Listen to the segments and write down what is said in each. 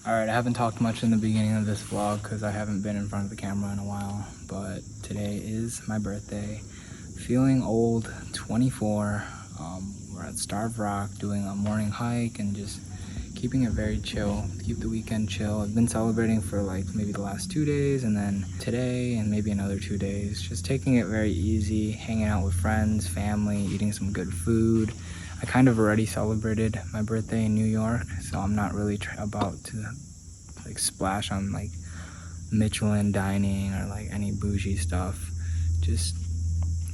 Alright, I haven't talked much in the beginning of this vlog because I haven't been in front of the camera in a while, but today is my birthday. Feeling old, 24. We're at Starved Rock doing a morning hike and just keeping it very chill, keep the weekend chill. I've been celebrating for like maybe the last 2 days and then today and maybe another 2 days. Just taking it very easy, hanging out with friends, family, eating some good food. I kind of already celebrated my birthday in New York, so I'm not really about to like splash on like Michelin dining or like any bougie stuff. Just,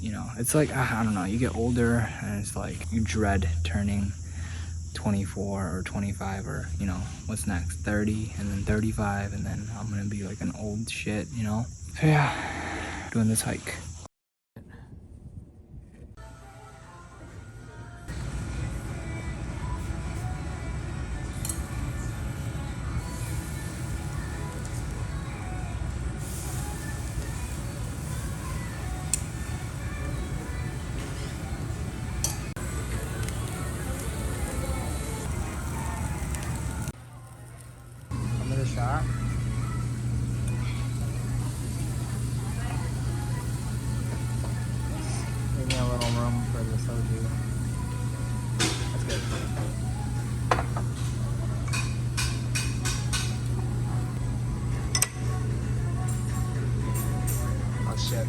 you know, it's like, I don't know, you get older and it's like you dread turning 24 or 25 or, you know, what's next, 30 and then 35 and then I'm gonna be like an old shit, you know? So yeah, doing this hike. Another shot. Give me a little room for the soju. That's good. Oh shit.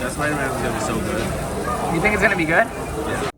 That Spider-Man is gonna be so good. You think it's gonna be good? Yeah.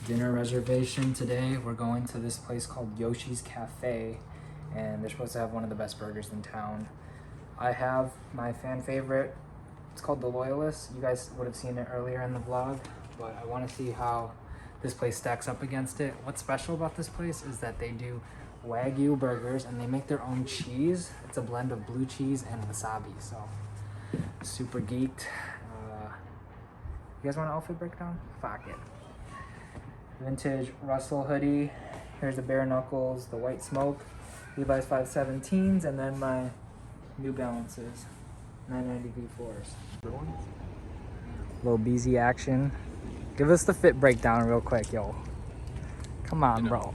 Dinner reservation today. We're going to this place called Yoshi's Cafe, and they're supposed to have one of the best burgers in town. I have my fan favorite. It's called The Loyalist. You guys would have seen it earlier in the vlog, but I want to see how this place stacks up against it. What's special about this place is that they do Wagyu burgers and they make their own cheese. It's a blend of blue cheese and wasabi, so super geeked. You guys want an outfit breakdown? Fuck it. Vintage Russell hoodie. Here's the bare knuckles, the white smoke, Levi's 517s, and then my New Balances 990 V4s. Little BZ action. Give us the fit breakdown real quick, yo. Come on, bro.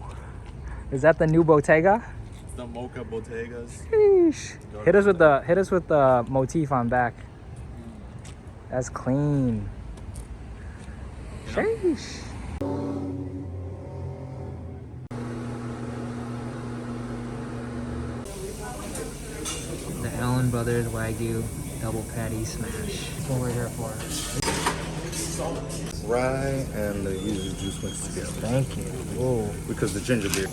Is that the new Bottega? It's the Mocha Bottegas. Sheesh. Hit us with the motif on back. That's clean. Sheesh. The Allen Brothers Wagyu double patty smash. That's what we're here for. Rye and the yuzu juice mixed together. Thank you. Whoa. Because the ginger beer.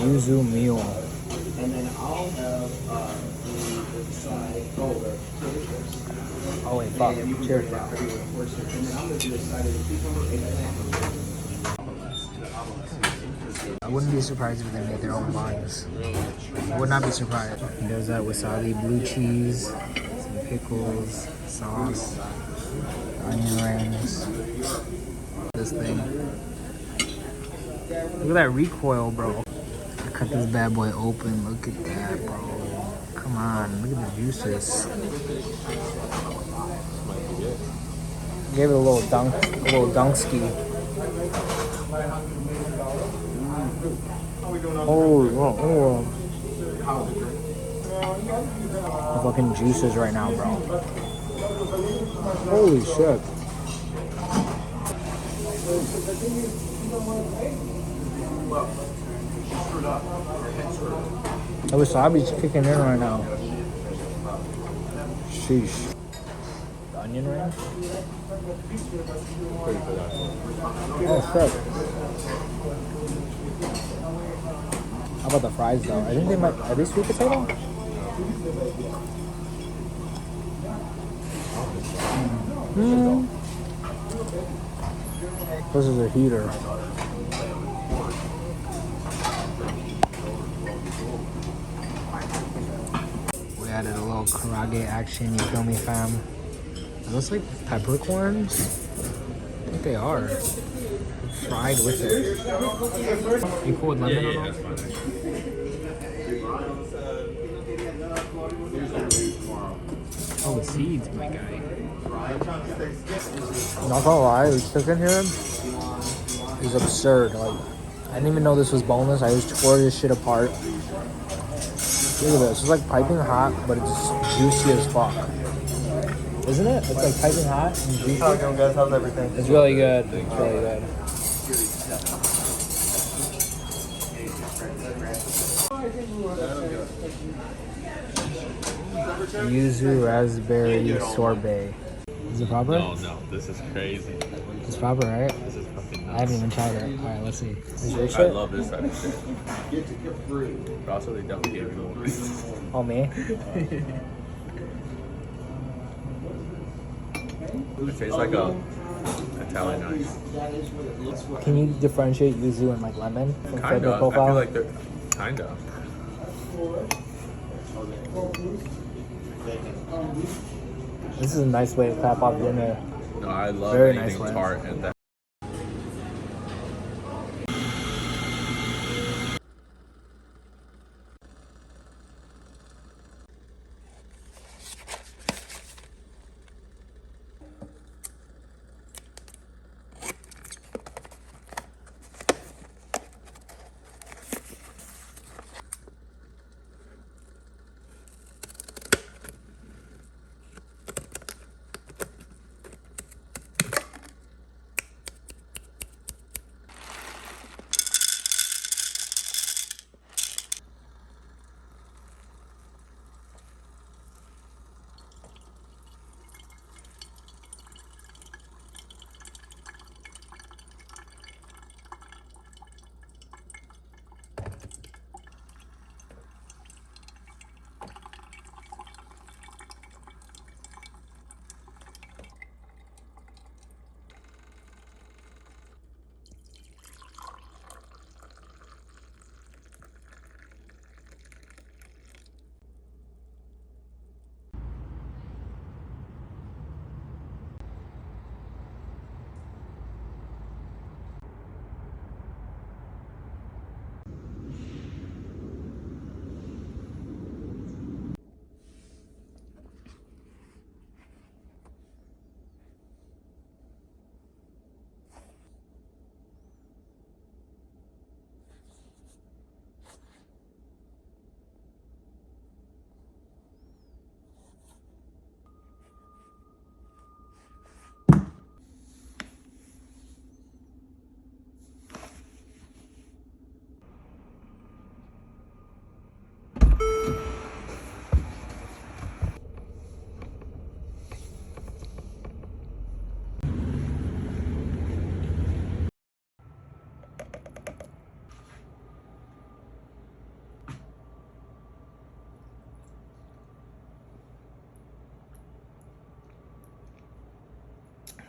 Yuzu meal. And then I'll have the side over. Oh wait, fuck. Cheers, bro. And then I'm going to do a side of the cucumber. I wouldn't be surprised if they made their own buns. I would not be surprised. And there's that wasabi, blue cheese, some pickles, sauce, onion rings. This thing. Look at that recoil, bro. I cut this bad boy open. Look at that, bro. Come on, look at the juices. Gave it a little dunkski. Oh. The fucking juices right now, bro. Holy shit. The wasabi's kicking in right now. Sheesh. The onion ring? Oh, shit. How about the fries though? I think they might. Are they sweet potato? Mm. This is a heater. We added a little karage action, you feel me, fam? It looks like peppercorns. I think they are. Fried with it. You cool with lemon on those? Oh, the seeds, my guy. Not gonna lie, the chicken here is absurd. Like, I didn't even know this was boneless. I just tore this shit apart. Look at this. It's like piping hot, but it's juicy as fuck. Isn't it? It's like piping hot and juicy. How's it going, guys? How's everything? It's really good. It's really good. Yuzu raspberry sorbet. Is it proper? No, this is crazy. It's proper, right? This is fucking I nuts. haven't even tried it. Alright, let's see. Is your I shit? love this type of shit. But also, they don't give me more. Oh, me? It tastes like a Italian ice. Can you differentiate yuzu and like lemon from Kind flavor of. I profile? feel like they're kind of. This is a nice way to cap off dinner. No, I love Very nice anything one. tart and that.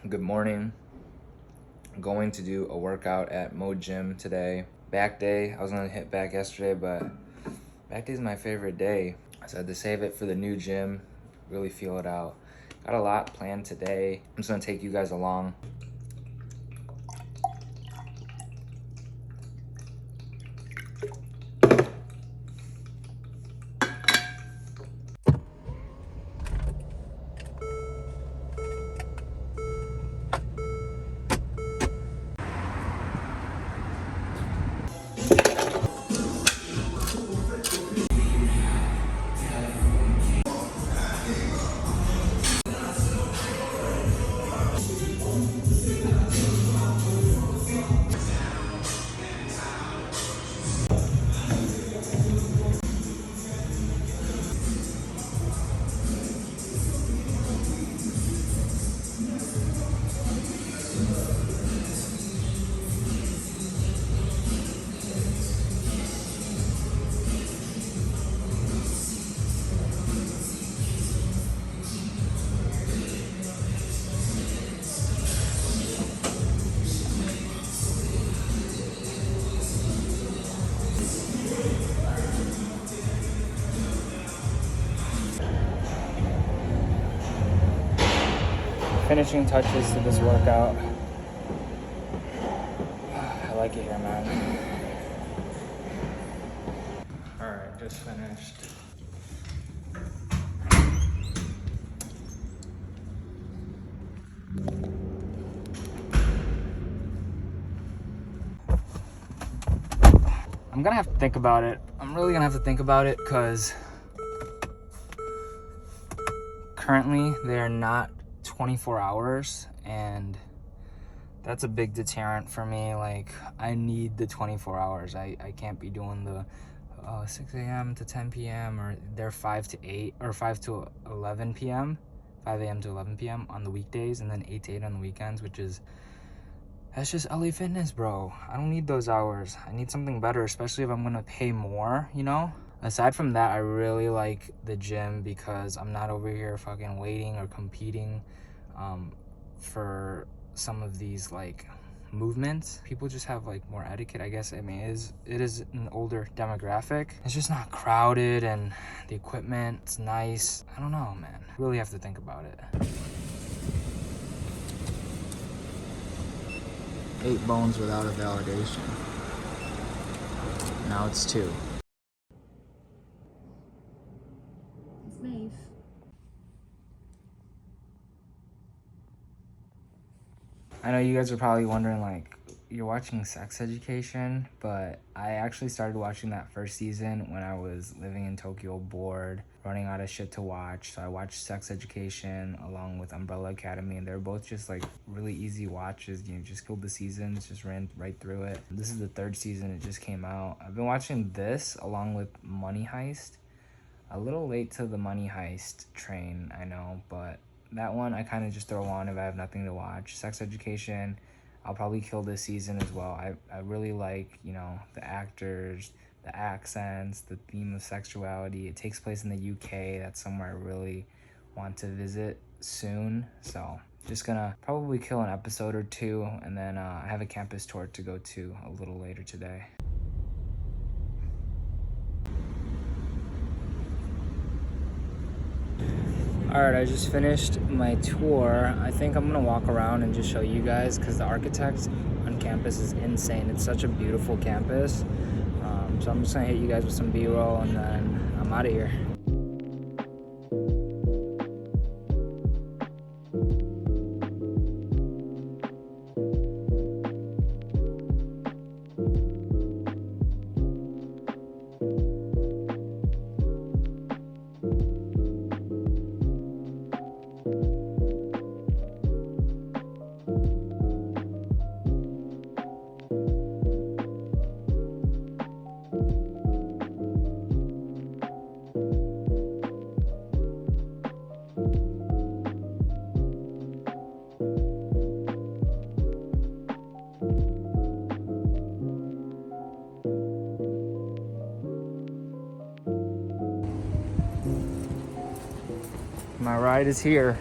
Good morning. I'm going to do a workout at Mo Gym today. Back day. I was gonna hit back yesterday, but back day is my favorite day. So I had to save it for the new gym, really feel it out. Got a lot planned today. I'm just gonna take you guys along. finishing touches to this workout. I like it here, man. Alright, just finished. I'm gonna have to think about it. I'm really gonna have to think about it because currently they are not 24 hours, and that's a big deterrent for me. Like, I need the 24 hours. I can't be doing the 6 a.m. to 10 p.m. or they're 5 to 8 or 5 to 11 p.m. 5 a.m. to 11 p.m. on the weekdays, and then 8 to 8 on the weekends, which is, that's just LA Fitness, bro. I don't need those hours. I need something better, especially if I'm gonna pay more, you know? Aside from that, I really like the gym because I'm not over here fucking waiting or competing for some of these like movements. People just have like more etiquette, I guess. I mean, it is an older demographic. It's just not crowded, and the equipment, it's nice. I don't know, man. Really have to think about it. 8 bones without a validation. Now it's 2. It's Maeve. I know you guys are probably wondering, like, you're watching Sex Education, but I actually started watching that first season when I was living in Tokyo, bored, running out of shit to watch. So I watched Sex Education along with Umbrella Academy, and they're both just like really easy watches. You know, just killed the seasons, just ran right through it. This is the 3rd season, it just came out. I've been watching this along with Money Heist. A little late to the Money Heist train, I know, but that one I kind of just throw on if I have nothing to watch. Sex Education, I'll probably kill this season as well. I really like, you know, the actors, the accents, the theme of sexuality. It takes place in the UK. That's somewhere I really want to visit soon. So just gonna probably kill an episode or 2, and then I have a campus tour to go to a little later today. Alright, I just finished my tour. I think I'm gonna walk around and just show you guys because the architect on campus is insane. It's such a beautiful campus. So I'm just gonna hit you guys with some B-roll, and then I'm out of here. My ride is here.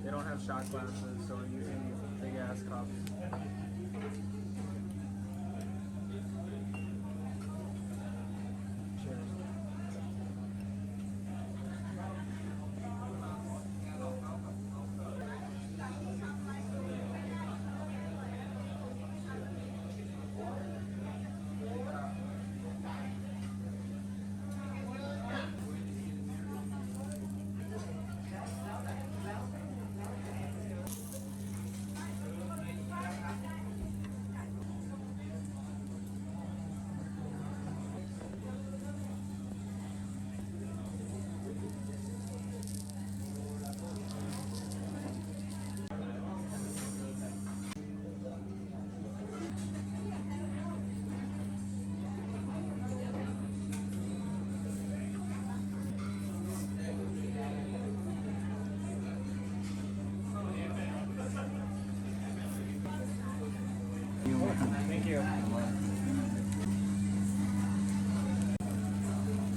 They don't have shot glasses, so we're using big ass cups.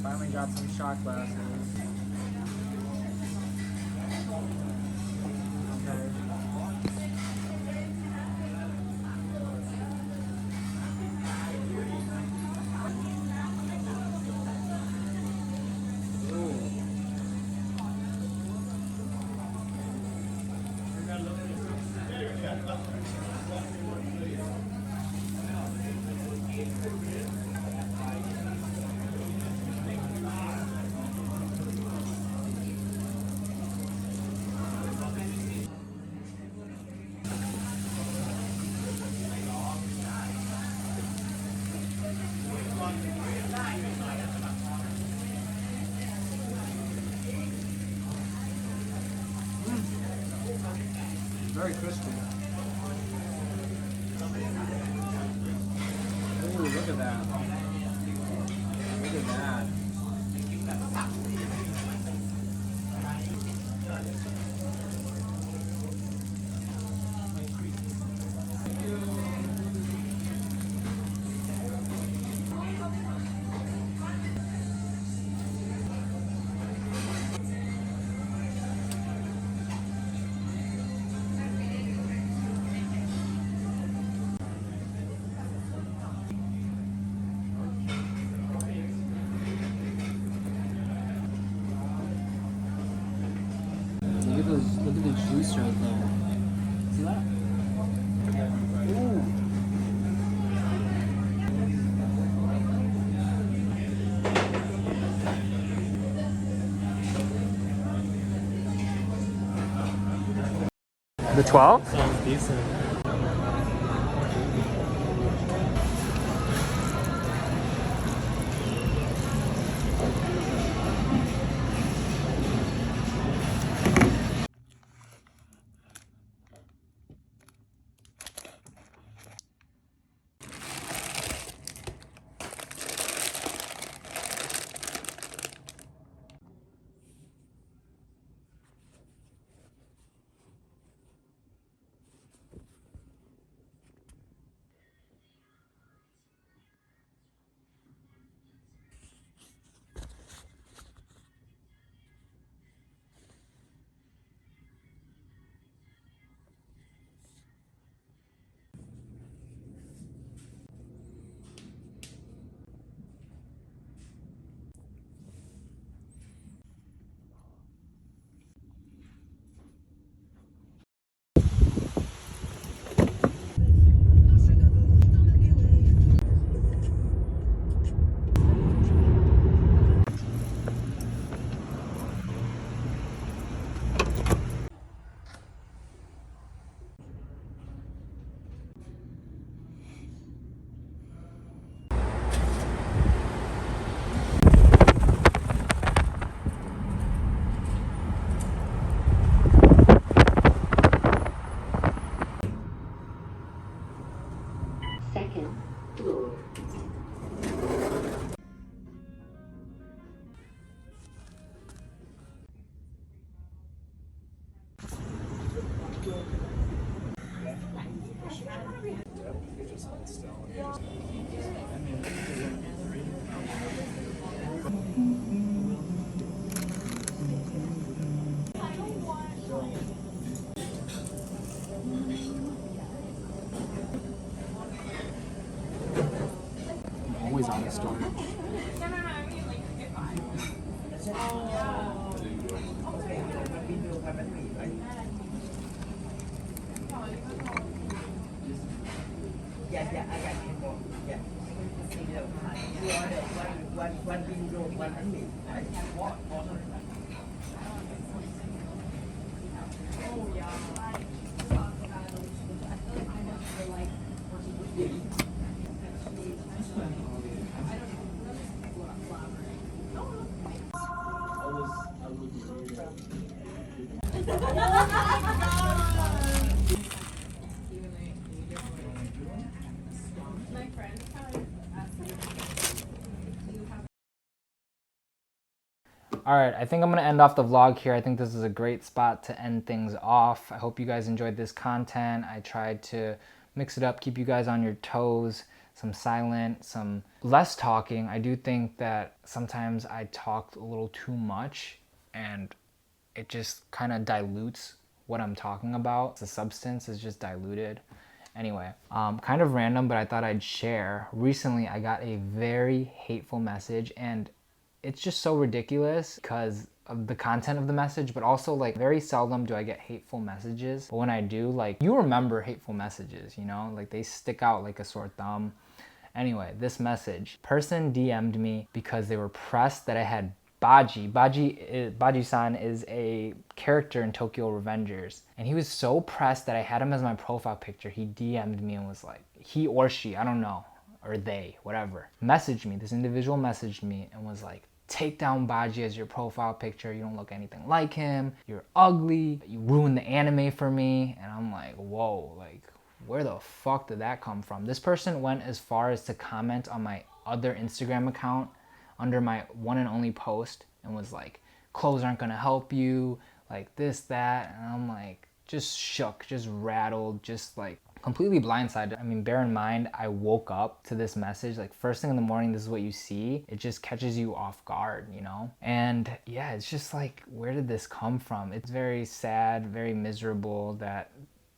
Finally got some shot glasses. Okay. Very crispy. Ooh, look at that. Look at that. Look at the juice right there. See that? Ooh. The 12? Sounds decent. Second floor. Always on the store. All right, I think I'm gonna end off the vlog here. I think this is a great spot to end things off. I hope you guys enjoyed this content. I tried to mix it up, keep you guys on your toes. some silent, some less talking. I do think that sometimes I talked a little too much and it just kind of dilutes what I'm talking about. The substance is just diluted. Anyway, kind of random, but I thought I'd share. Recently, I got a very hateful message, and it's just so ridiculous because of the content of the message, but also like very seldom do I get hateful messages. But when I do, like, you remember hateful messages, you know, like they stick out like a sore thumb. Anyway, this message, person DM'd me because they were pressed that I had Baji. Baji-san is a character in Tokyo Revengers. And he was so pressed that I had him as my profile picture. He DM'd me and was like, he or she, I don't know, or they, whatever, messaged me. This individual messaged me and was like, take down Baji as your profile picture. You don't look anything like him. You're ugly. You ruined the anime for me. And I'm like, whoa, like, where the fuck did that come from? This person went as far as to comment on my other Instagram account under my one and only post and was like, clothes aren't gonna help you, like this, that. And I'm like, just shook, just rattled, just like completely blindsided. I mean, bear in mind, I woke up to this message, like first thing in the morning, this is what you see. It just catches you off guard, you know? And yeah, it's just like, where did this come from? It's very sad, very miserable that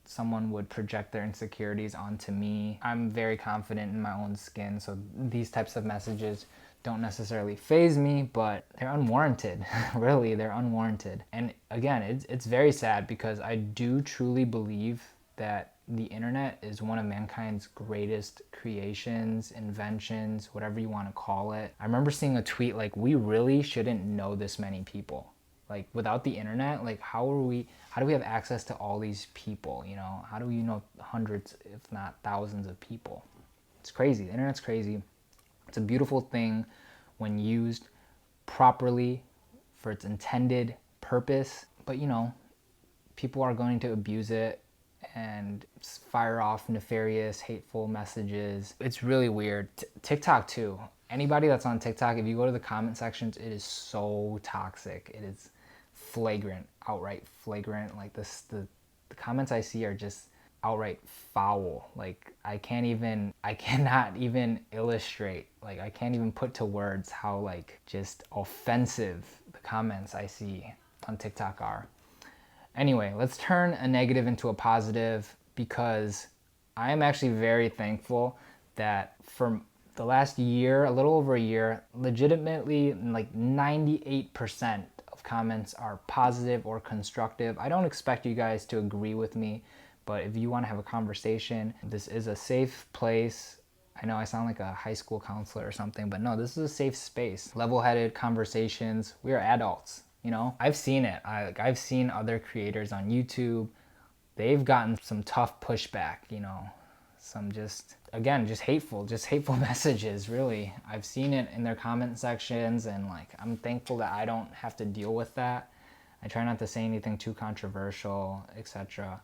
someone would project their insecurities onto me. I'm very confident in my own skin, so these types of messages don't necessarily faze me, but they're unwarranted. Really, they're unwarranted. And again, it's very sad because I do truly believe that the internet is one of mankind's greatest creations, inventions, whatever you want to call it. I remember seeing a tweet like, we really shouldn't know this many people. Like, without the internet, like how do we have access to all these people, you know? How do we know hundreds, if not thousands of people? It's crazy. The internet's crazy. It's a beautiful thing when used properly for its intended purpose. But, you know, people are going to abuse it and fire off nefarious, hateful messages. It's really weird. TikTok too. Anybody that's on TikTok, if you go to the comment sections, it is so toxic. It is flagrant, outright flagrant. Like the comments I see are just outright foul. Like I cannot even illustrate, like I can't even put to words how like just offensive the comments I see on TikTok are. Anyway, let's turn a negative into a positive, because I am actually very thankful that for the last year, a little over a year, legitimately like 98% of comments are positive or constructive. I don't expect you guys to agree with me, but if you want to have a conversation, this is a safe place. I know I sound like a high school counselor or something, but no, this is a safe space. Level-headed conversations. We are adults, you know? I've seen it. I've seen other creators on YouTube. They've gotten some tough pushback, you know? Some just hateful messages, really. I've seen it in their comment sections, and like, I'm thankful that I don't have to deal with that. I try not to say anything too controversial, etc.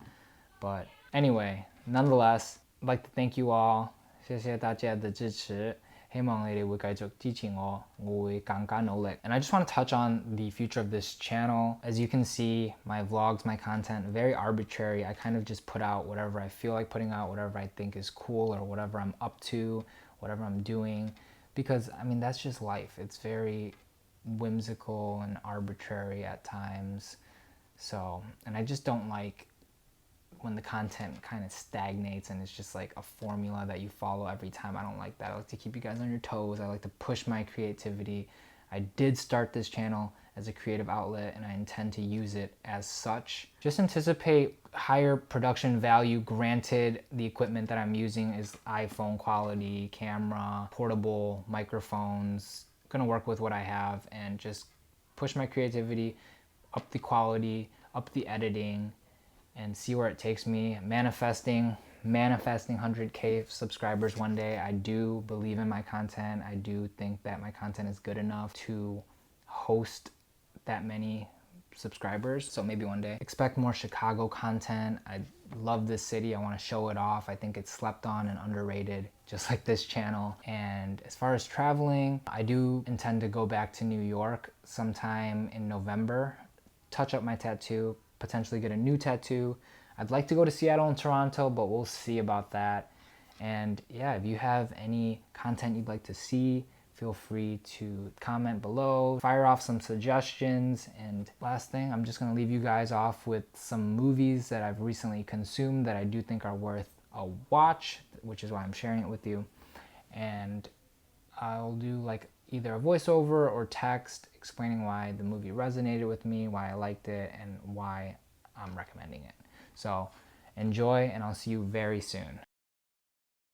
But anyway, nonetheless, I'd like to thank you all. 谢谢大家的支持。希望你哋會繼續支持我，我會更加努力。And I just want to touch on the future of this channel. As you can see, my vlogs, my content, very arbitrary. I kind of just put out whatever I feel like putting out, whatever I think is cool, or whatever I'm up to, whatever I'm doing. Because, I mean, that's just life. It's very whimsical and arbitrary at times. So, and I just don't like when the content kind of stagnates and it's just like a formula that you follow every time. I don't like that. I like to keep you guys on your toes. I like to push my creativity. I did start this channel as a creative outlet, and I intend to use it as such. Just anticipate higher production value. Granted, the equipment that I'm using is iPhone quality camera, portable microphones. I'm gonna work with what I have and just push my creativity, up the quality, up the editing, and see where it takes me. Manifesting 100K subscribers one day. I do believe in my content. I do think that my content is good enough to host that many subscribers. So maybe one day. Expect more Chicago content. I love this city. I want to show it off. I think it's slept on and underrated, just like this channel. And as far as traveling, I do intend to go back to New York sometime in November, touch up my tattoo, potentially get a new tattoo. I'd like to go to Seattle and Toronto, but we'll see about that. And yeah, if you have any content you'd like to see, feel free to comment below, fire off some suggestions. And last thing, I'm just gonna leave you guys off with some movies that I've recently consumed that I do think are worth a watch, which is why I'm sharing it with you. And I'll do like either a voiceover or text explaining why the movie resonated with me, why I liked it, and why I'm recommending it. So enjoy, and I'll see you very soon.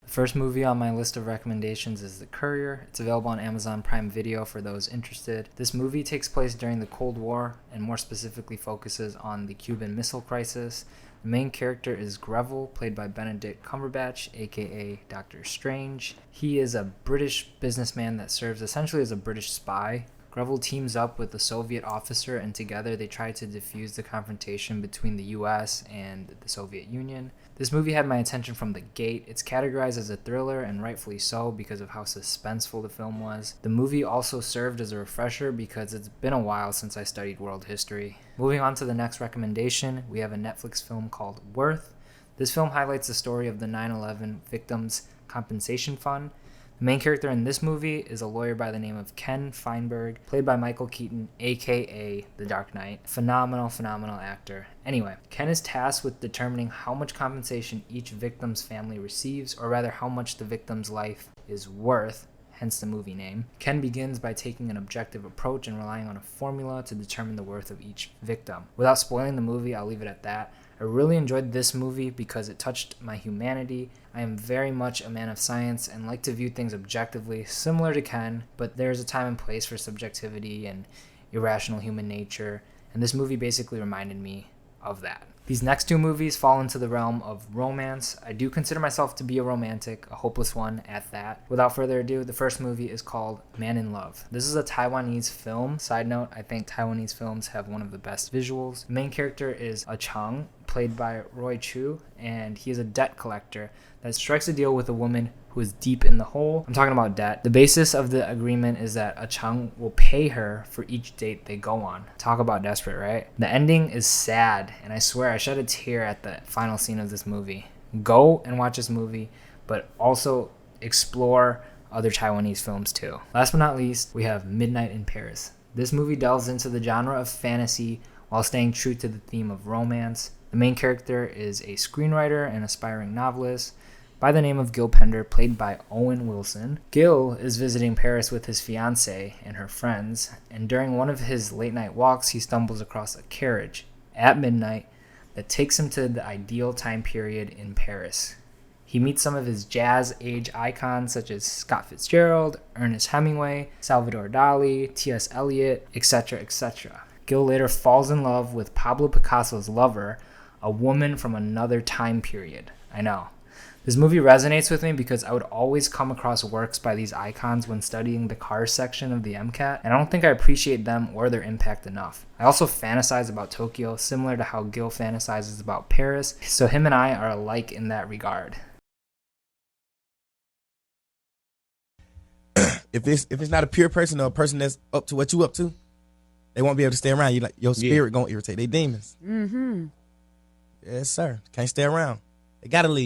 The first movie on my list of recommendations is The Courier. It's available on Amazon Prime Video for those interested. This movie takes place during the Cold War and more specifically focuses on the Cuban Missile Crisis. The main character is Greville, played by Benedict Cumberbatch, aka Doctor Strange. He is a British businessman that serves essentially as a British spy. Greville teams up with a Soviet officer, and together they try to defuse the confrontation between the US and the Soviet Union. This movie had my attention from the gate. It's categorized as a thriller, and rightfully so because of how suspenseful the film was. The movie also served as a refresher because it's been a while since I studied world history. Moving on to the next recommendation, we have a Netflix film called Worth. This film highlights the story of the 9/11 Victims Compensation Fund. The main character in this movie is a lawyer by the name of Ken Feinberg, played by Michael Keaton, aka The Dark Knight. Phenomenal actor. Anyway, Ken is tasked with determining how much compensation each victim's family receives, or rather how much the victim's life is worth, hence the movie name. Ken begins by taking an objective approach and relying on a formula to determine the worth of each victim. Without spoiling the movie, I'll leave it at that. I really enjoyed this movie because it touched my humanity. I am very much a man of science and like to view things objectively, similar to Ken, but there's a time and place for subjectivity and irrational human nature, and this movie basically reminded me of that. These next two movies fall into the realm of romance. I do consider myself to be a romantic, a hopeless one at that. Without further ado, the first movie is called Man in Love. This is a Taiwanese film. Side note, I think Taiwanese films have one of the best visuals. The main character is A Chang, played by Roy Chu, and he is a debt collector that strikes a deal with a woman who is deep in the hole. I'm talking about debt. The basis of the agreement is that A Chang will pay her for each date they go on. Talk about desperate, right? The ending is sad, and I swear I shed a tear at the final scene of this movie. Go and watch this movie, but also explore other Taiwanese films too. Last but not least, we have Midnight in Paris. This movie delves into the genre of fantasy while staying true to the theme of romance. The main character is a screenwriter and aspiring novelist by the name of Gil Pender, played by Owen Wilson. Gil is visiting Paris with his fiancée and her friends, and during one of his late night walks, he stumbles across a carriage at midnight that takes him to the ideal time period in Paris. He meets some of his jazz age icons such as Scott Fitzgerald, Ernest Hemingway, Salvador Dali, T.S. Eliot, etc., etc. Gil later falls in love with Pablo Picasso's lover, a woman from another time period. I know. This movie resonates with me because I would always come across works by these icons when studying the cars section of the MCAT, and I don't think I appreciate them or their impact enough. I also fantasize about Tokyo, similar to how Gil fantasizes about Paris, so him and I are alike in that regard. If it's not a pure person or a person that's up to what you up to, they won't be able to stay around. You like your spirit gonna irritate. They demons. Mm-hmm. Yes, sir. Can't stay around. They gotta leave.